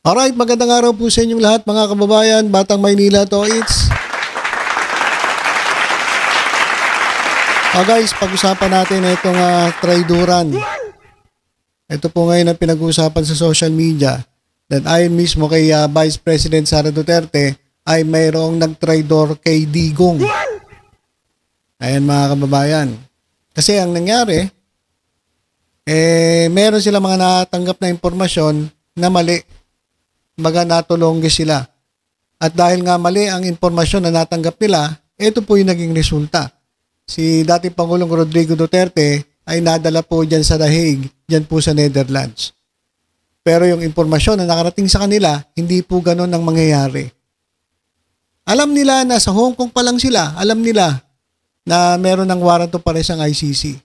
Alright, magandang araw po sa inyong lahat mga kababayan, Batang Maynila to it's. Guys, pag-usapan natin itong traiduran. Ito po ngayon ang pinag-uusapan sa social media that ayon mismo kay Vice President Sara Duterte ay mayroong nag-traidor kay Digong. Ayan mga kababayan. Kasi ang nangyari, meron sila mga natanggap na impormasyon na mali. Baga natulongge sila. At dahil nga mali ang impormasyon na natanggap nila, ito po yung naging resulta. Si dating Pangulong Rodrigo Duterte ay nadala po dyan sa The Hague, dyan po sa Netherlands. Pero yung impormasyon na nakarating sa kanila, hindi po ganun ang mangyayari. Alam nila na sa Hong Kong pa lang sila, alam nila na meron ng warrant of arrest ang ICC.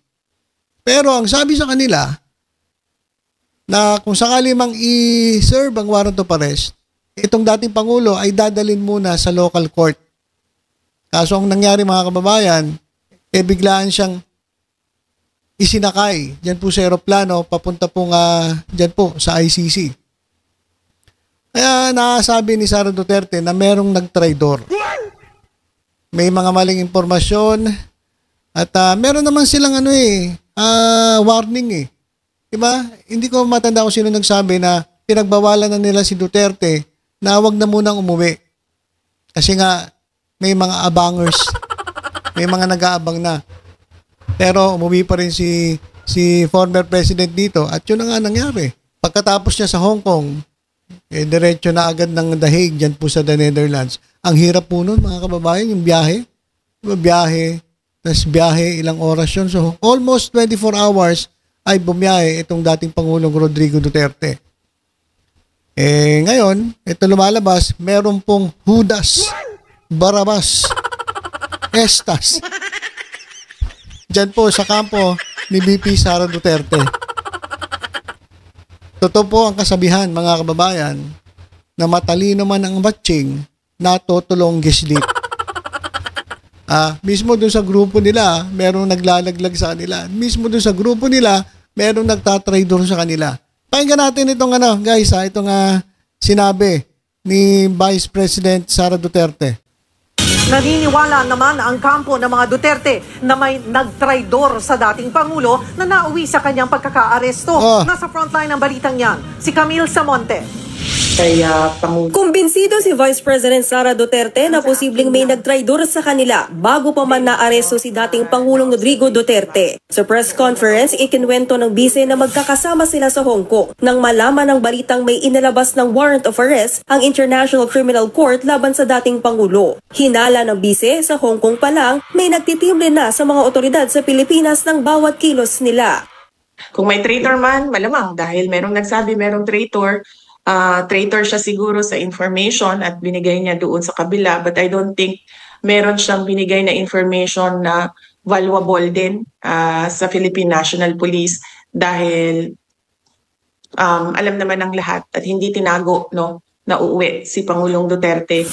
Pero ang sabi sa kanila, na kung sakali mang i-serve ang warrant of arrest, itong dating Pangulo ay dadalhin muna sa local court. Kaso ang nangyari mga kababayan, biglaan siyang isinakay dyan po sa aeroplano papunta po dyan po sa ICC. Kaya nasabi ni Sara Duterte na merong nag-traidor. May mga maling impormasyon at meron naman silang warning Diba? Hindi ko matanda kung sino nagsabi na pinagbawalan na nila si Duterte na wag na munang umuwi. Kasi nga may mga abangers, may mga nag-aabang na. Pero umuwi pa rin si former president dito at yun na nga nangyari. Pagkatapos niya sa Hong Kong, diretso na agad ng The Hague dyan po sa the Netherlands. Ang hirap po nun mga kababayan, yung biyahe. Diba, biyahe, tas biyahe, ilang oras yun. So almost 24 hours ay bumiyahe itong dating Pangulong Rodrigo Duterte. Ngayon, ito lumalabas, meron pong Judas, Barabas, Estas. Diyan po sa kampo ni VP Sara Duterte. Totoo po ang kasabihan, mga kababayan, na matalino man ang matching, natutulong gislit. Mismo doon sa grupo nila, merong naglalaglag sa kanila. Mismo doon sa grupo nila, merong nagtatraidor sa kanila. Pakinggan natin itong guys, itong sinabi ni Vice President Sara Duterte. Naniniwala naman ang kampo ng mga Duterte na may nagtraidor sa dating Pangulo na nauwi sa kanyang pagkakaaresto. Nasa frontline ng balitang yan, si Camille Samonte. Kumbinsido si Vice President Sara Duterte na posibleng may nagtraidor sa kanila bago pa man naaresto si dating Pangulong Rodrigo Duterte. Sa press conference, ikinwento ng bise na magkakasama sila sa Hong Kong nang malaman ng balitang may inilabas ng warrant of arrest ang International Criminal Court laban sa dating Pangulo. Hinala ng bise, sa Hong Kong pa lang may nagtitible na sa mga otoridad sa Pilipinas ng bawat kilos nila. Kung may traitor man, malamang dahil merong nagsabi merong traitor, traitor siya siguro sa information at binigay niya doon sa kabila, but I don't think meron siyang binigay na information na valuable din sa Philippine National Police dahil alam naman ng lahat at hindi tinago na uuwi si Pangulong Duterte.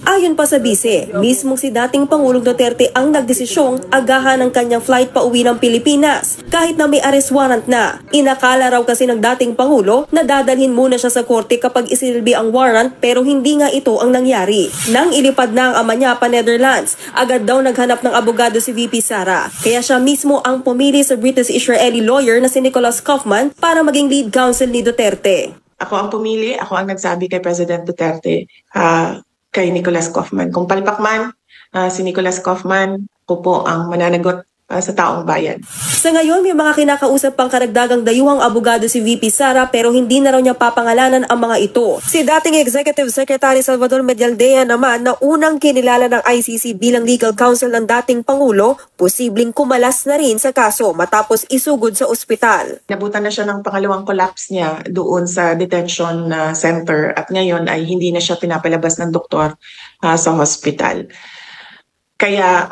Ayon pa sa bise, mismong si dating Pangulong Duterte ang nagdesisyong agahan ng kanyang flight pa uwi ng Pilipinas kahit na may arrest warrant na. Inakala raw kasi ng dating Pangulo na dadalhin muna siya sa korte kapag isinilbi ang warrant pero hindi nga ito ang nangyari. Nang ilipad na ang ama niya pa Netherlands, agad daw naghanap ng abogado si VP Sara. Kaya siya mismo ang pumili sa British-Israeli lawyer na si Nicholas Kaufman para maging lead counsel ni Duterte. Ako ang pumili, ako ang nagsabi kay President Duterte, kay Nicholas Kaufman. Kung palpak man, si Nicholas Kaufman, ako po ang mananagot sa taong bayan. Sa ngayon, may mga kinakausap pang karagdagang dayuhang abogado si VP Sara pero hindi na raw niya papangalanan ang mga ito. Si dating Executive Secretary Salvador Medialdea naman na unang kinilala ng ICC bilang legal counsel ng dating Pangulo, posibleng kumalas na rin sa kaso matapos isugod sa ospital. Nabutan na siya ng pangalawang collapse niya doon sa detention center at ngayon ay hindi na siya pinapalabas ng doktor sa hospital. Kaya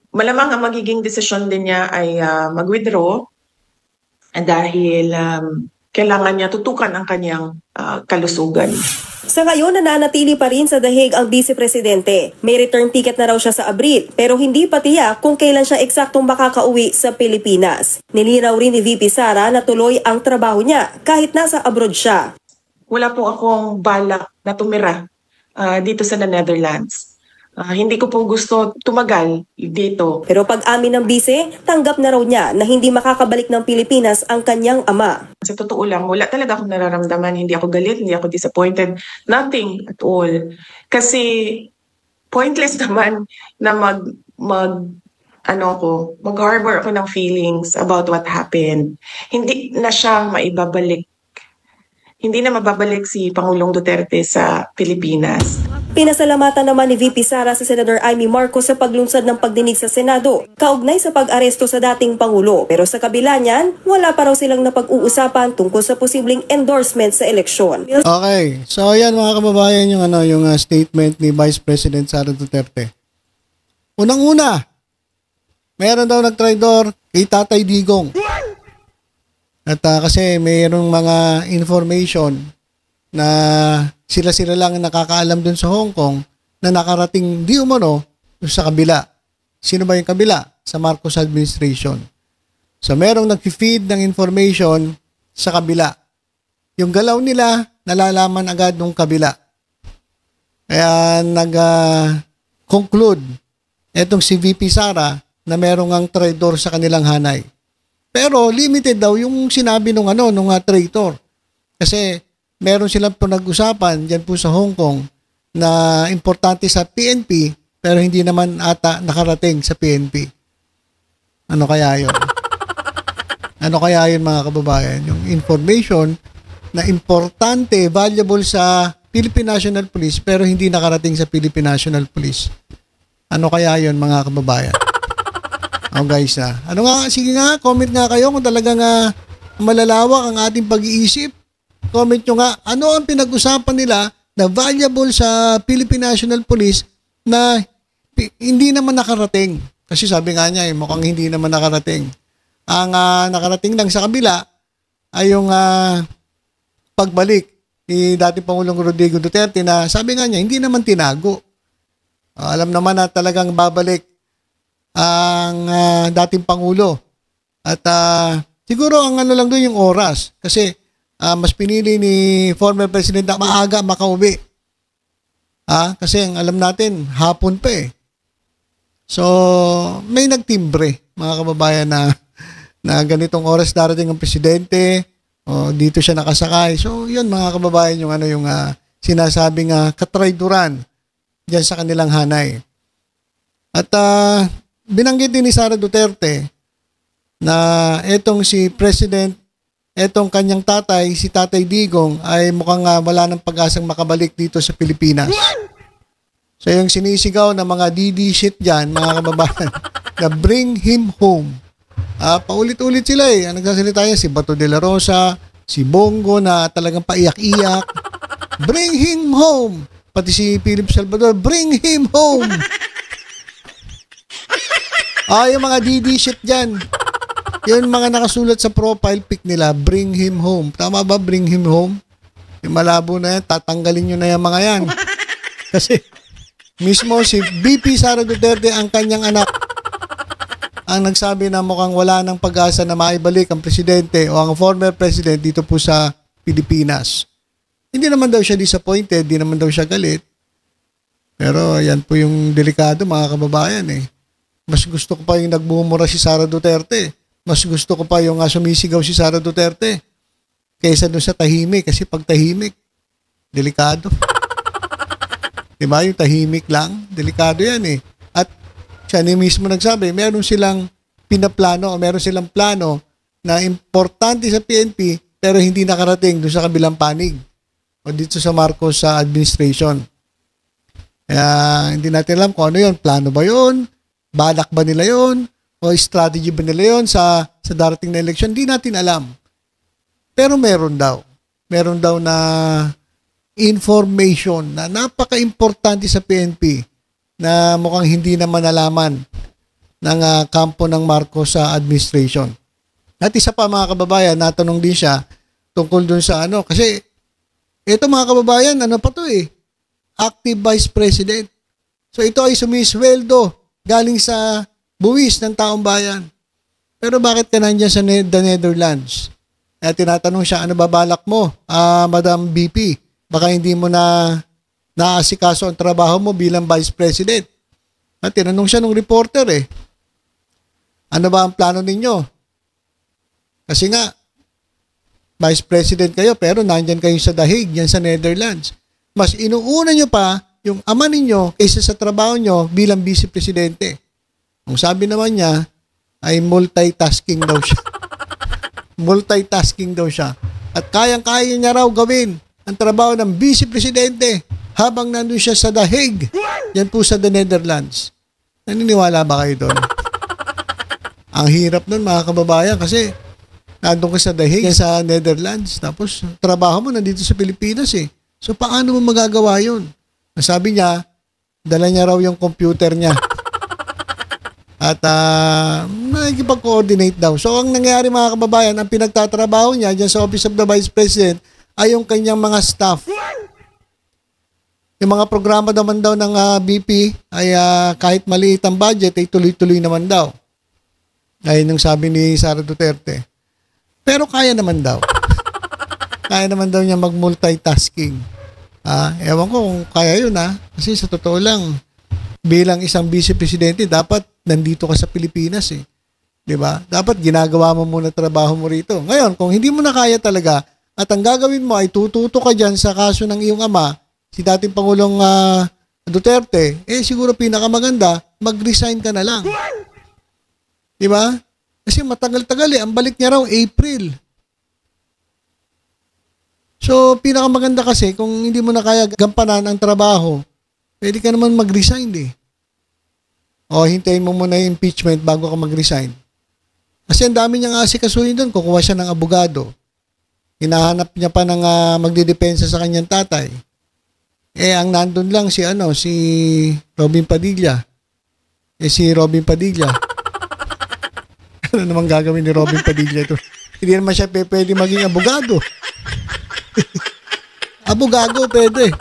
malamang ang magiging desisyon din niya ay mag-withdraw dahil kailangan niya tutukan ang kanyang kalusugan. Sa ngayon, nananatili pa rin sa The Hague ang Vice Presidente. May return ticket na raw siya sa Abril, pero hindi pa tiyak kung kailan siya eksaktong makakauwi sa Pilipinas. Nilinaw rin ni VP Sara na tuloy ang trabaho niya kahit nasa abroad siya. wala po akong balak na tumira dito sa Netherlands. Hindi ko po gusto tumagal dito. Pero pag-amin ng bise, tanggap na raw niya na hindi makakabalik ng Pilipinas ang kanyang ama. Sa totoo lang, wala talaga akong nararamdaman. Hindi ako galit, hindi ako disappointed. Nothing at all. Kasi pointless naman na mag-harbor ako ng feelings about what happened. Hindi na siya maibabalik. Hindi na mababalik si Pangulong Duterte sa Pilipinas. Pinasalamatan naman ni VP Sara si Senator Amy Marcos sa paglunsad ng pagdinig sa Senado, kaugnay sa pag-aresto sa dating Pangulo. Pero sa kabila niyan, wala pa raw silang napag-uusapan tungkol sa posibleng endorsement sa eleksyon. Okay, so ayan mga kababayan yung statement ni Vice President Sara Duterte. Unang-una, mayroon daw nagtraidor kay Tatay Digong. At kasi mayroong mga information na sila lang nakakaalam dun sa Hong Kong na nakarating di umano sa kabila. Sino ba yung kabila? Sa Marcos administration. So merong nag-feed ng information sa kabila. Yung galaw nila, nalalaman agad nung kabila. Kaya nag-conclude etong si VP Sara na merong ang traitor sa kanilang hanay. Pero limited daw yung sinabi nung traitor. Kasi meron silang pinag-usapan diyan po sa Hong Kong na importante sa PNP pero hindi naman ata nakarating sa PNP. Ano kaya 'yon? Ano kaya 'yon mga kababayan? Yung information na importante, valuable sa Philippine National Police pero hindi nakarating sa Philippine National Police. Ano kaya 'yon mga kababayan? Oh guys, ano nga, sige nga, comment nga kayo kung talagang malalawak ang ating pag-iisip. Comment nyo nga, ano ang pinag-usapan nila na valuable sa Philippine National Police na hindi naman nakarating. Kasi sabi nga niya, mukhang hindi naman nakarating. Ang nakarating lang sa kabila ay yung pagbalik ni dating Pangulong Rodrigo Duterte na sabi nga niya, hindi naman tinago. Alam naman na talagang babalik ang dating Pangulo. At siguro ang lang doon yung oras. Kasi mas pinili ni former President na maaga makauwi. Kasi ang alam natin, hapon pa eh. So, may nagtimbre, mga kababayan, na ganitong oras darating ang presidente, o dito siya nakasakay. So, yun mga kababayan, yung sinasabing katrayduran dyan sa kanilang hanay. At binanggit din ni Sara Duterte na etong si President, etong kanyang tatay, si Tatay Digong, ay mukhang wala ng pag-asang makabalik dito sa Pilipinas. So yung sinisigaw ng mga DD shit dyan, mga kababayan, na bring him home. Paulit-ulit sila eh. Ang nagsasalita yan, si Bato de la Rosa, si Bongo na talagang paiyak-iyak. Bring him home. Pati si Philip Salvador, bring him home. Yung mga DD shit dyan. Yung mga nakasulat sa profile pic nila, bring him home. Tama ba, bring him home? Yung malabo na yan, tatanggalin nyo na yung mga yan. Kasi mismo si VP Sara Duterte, ang kanyang anak, ang nagsabi na mukhang wala ng pag-asa na maibalik ang presidente o ang former president dito po sa Pilipinas. Hindi naman daw siya disappointed, hindi naman daw siya galit. Pero yan po yung delikado mga kababayan eh. Mas gusto ko pa yung nagmumura si Sara Duterte. Mas gusto ko pa yung sumisigaw si Sara Duterte kaysa doon sa tahimik. Kasi pag tahimik, delikado. Diba? Yung tahimik lang, delikado yan eh. At siya ni mismo nagsabi, meron silang pinaplano o meron silang plano na importante sa PNP pero hindi nakarating doon sa kabilang panig o dito sa Marcos sa administration. Kaya hindi natin alam kung ano yun. Plano ba yun? Balak ba nila yun? O strategy ba nila yun sa darating na election? Hindi natin alam. Pero meron daw. Meron daw na information na napaka-importante sa PNP na mukhang hindi naman nalaman ng kampo ng Marcos sa administration. At isa pa mga kababayan, natanong din siya tungkol dun sa kasi ito mga kababayan, pa to eh? Active Vice President. So ito ay sumisweldo galing sa buwis ng taong bayan. Pero bakit ka nandiyan sa the Netherlands? tinatanong siya, ano ba balak mo, Madam BP? Baka hindi mo na naasikaso ang trabaho mo bilang Vice President. At tinanong siya ng reporter ano ba ang plano ninyo? Kasi nga, Vice President kayo pero nandyan kayo sa dahig, yan sa Netherlands. Mas inuuna nyo pa yung ama ninyo kaysa sa trabaho nyo bilang Vice Presidente. Ang sabi naman niya ay multitasking daw siya. Multitasking daw siya. At kayang-kaya niya raw gawin ang trabaho ng Vice Presidente habang nandun siya sa dahig. Yan po sa the Netherlands. Naniniwala ba kayo doon? Ang hirap nun mga kababayan kasi nandun ka sa dahig sa Netherlands. Tapos trabaho mo nandito sa Pilipinas So paano mo magagawa yun? Sabi niya, dala niya raw yung computer niya. At nakikipag-coordinate daw. So ang nangyayari mga kababayan, ang pinagtatrabaho niya dyan sa Office of the Vice President ay yung kanyang mga staff. Yung mga programa naman daw ng BP ay kahit maliit ang budget ay tuloy-tuloy naman daw. Ayun yung sabi ni Sara Duterte. Pero kaya naman daw. Kaya naman daw niya mag-multitasking. Ewan ko kung kaya yun Kasi sa totoo lang, bilang isang Vice Presidente, dapat nandito ka sa Pilipinas Diba? Dapat ginagawa mo muna trabaho mo rito. Ngayon, kung hindi mo na kaya talaga at ang gagawin mo ay tututo ka dyan sa kaso ng iyong ama, si dating Pangulong Duterte, siguro pinakamaganda, mag-resign ka na lang. Diba? Kasi matagal-tagal Ang balik niya raw April. So, pinakamaganda kasi kung hindi mo na kaya gampanan ang trabaho, pwede ka naman mag-resign O hintayin mo muna yung impeachment bago ka mag-resign. Kasi ang dami niyang asikasuhin doon, kukuha siya ng abogado. Hinahanap niya pa ng magdidepensa sa kanyang tatay. Ang nandun lang si Robin Padilla. Si Robin Padilla. Ano naman gagawin ni Robin Padilla ito? Hindi naman siya pwede maging abogado. Abogado pwede.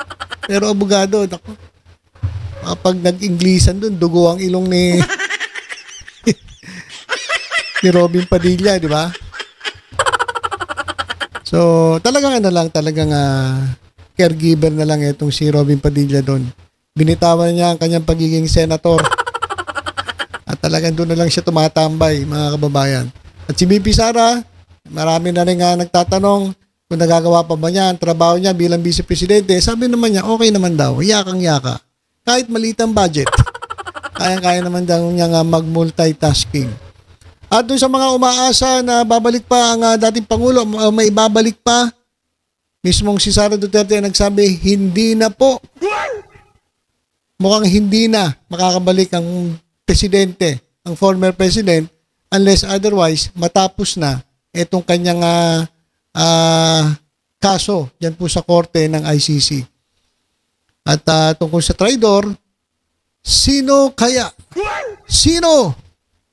Pero abogado, kapag nag-Inglesan dun, dugo ang ilong ni ni Robin Padilla, di ba? So, talagang caregiver na lang itong si Robin Padilla doon. Binitawan niya ang kanyang pagiging senator. At talagang doon na lang siya tumatambay, mga kababayan. At si BP Sara, marami na rin nagtatanong kung nagagawa pa ba niya ang trabaho niya bilang Vice Presidente. Sabi naman niya, okay naman daw, yakang-yaka. Kahit maliit ang budget, kaya naman daw niya mag-multitasking. At doon sa mga umaasa na babalik pa ang dating Pangulo, may babalik pa, mismong si Sara Duterte nagsabi, hindi na po. Mukhang hindi na makakabalik ang presidente, ang former president, unless otherwise matapos na itong kanyang kaso dyan po sa korte ng ICC. At tungkol sa traidor, sino kaya? Sino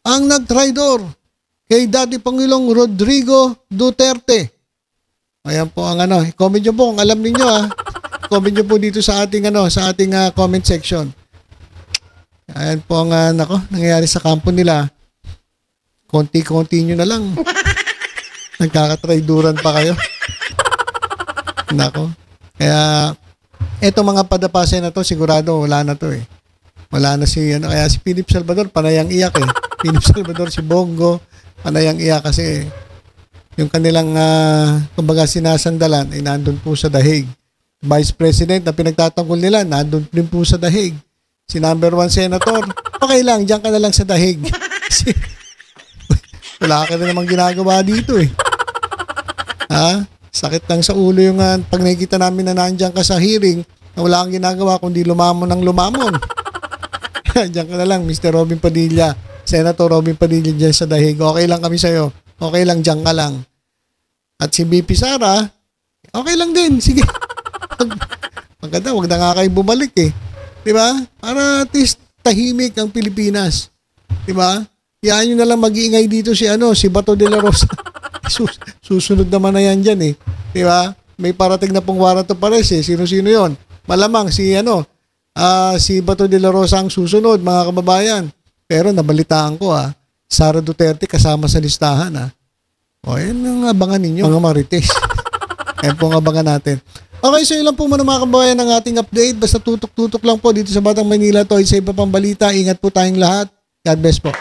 ang nag-traidor kay dating Pangulong Rodrigo Duterte? Ayan po ang comment nyo po kung alam niyo Comment nyo po dito sa ating comment section. Ayan po ang nangyayari sa kampo nila. Konti-konti nyo na lang. Nagkakatraiduran pa kayo. Nako. Kaya etong mga padapasin na to sigurado wala na to Wala na kaya si Philip Salvador panayang iyak Philip Salvador, si Bongo panayang iyak kasi yung kanilang kumbaga sinasandalan ay nandun po sa dahig. Vice President na pinagtatanggol nila nandun din po sa dahig. Si number 1 senator, okay lang, diyan ka na lang sa dahig. Kasi wala ka na namang ginagawa dito Sakit lang sa ulo yung pag nakikita namin na nandiyan ka sa hearing na wala kang ginagawa kundi lumamon ng lumamon. Diyan ka na lang, Mr. Robin Padilla. Senator Robin Padilla dyan sa dahig. Okay lang kami sa'yo. Okay lang, diyan ka lang. At si BP Sara, okay lang din. Sige. Maganda, wag na nga kayo bumalik Diba? Para at least tahimik ang Pilipinas. Diba? Yan nyo na lang mag-iingay dito si Bato de la Rosa. Susunod naman na yan dyan Diba? May parating na pong warrant of arrest Sino-sino yon? Malamang si Bato de la Rosa ang susunod, mga kababayan. Pero nabalitaan ko Sara Duterte kasama sa listahan O, yun ang abangan ninyo, mga Marites. Yan po ang abangan natin. Okay, so ilan po muna mga kabayan ng ating update. Basta tutok-tutok lang po dito sa Batang Manila to. Sa iba pang balita, ingat po tayong lahat. God bless po.